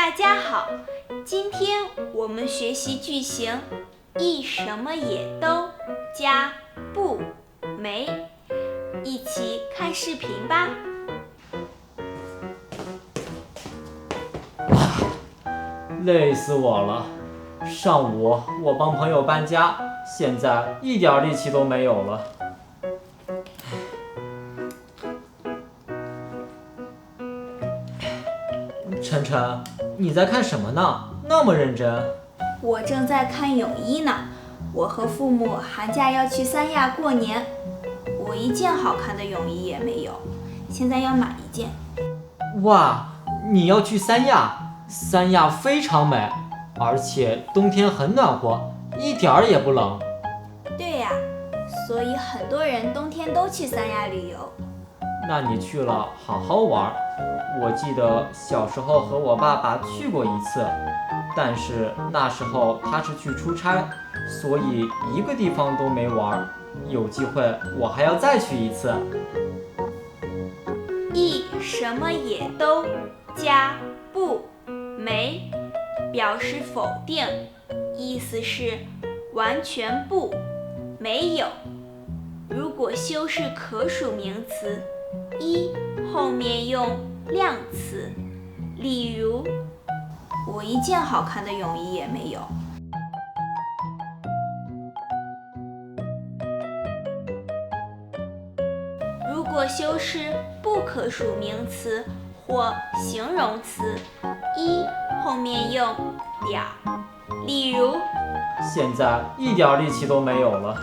大家好，今天我们学习句型一什么也都加不没，一起看视频吧。累死我了！上午我帮朋友搬家，现在一点力气都没有了。晨晨，你在看什么呢？那么认真。我正在看泳衣呢。我和父母寒假要去三亚过年，我一件好看的泳衣也没有，现在要买一件。哇，你要去三亚？三亚非常美，而且冬天很暖和，一点儿也不冷。对呀，所以很多人冬天都去三亚旅游。那你去了，好好玩。我记得小时候和我爸爸去过一次，但是那时候他是去出差，所以一个地方都没玩。有机会我还要再去一次。一什么也都加不没，表示否定，意思是完全不，没有。如果修饰可数名词，一后面用量词，例如我一件好看的泳衣也没有。如果修饰不可数名词或形容词，一后面用点儿，例如现在一点力气都没有了。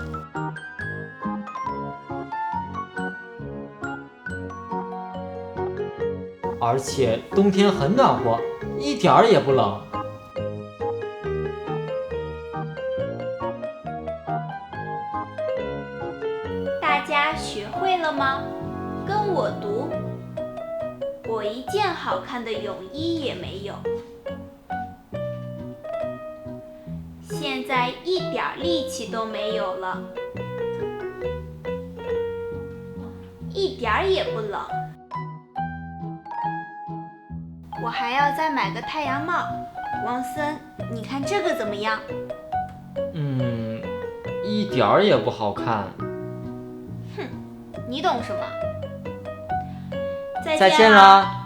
而且冬天很暖和，一点儿也不冷。大家学会了吗？跟我读，我一件好看的泳衣也没有，现在一点力气都没有了，一点儿也不冷。我还要再买个太阳帽。王森，你看这个怎么样？一点儿也不好看。哼，你懂什么？再见啦！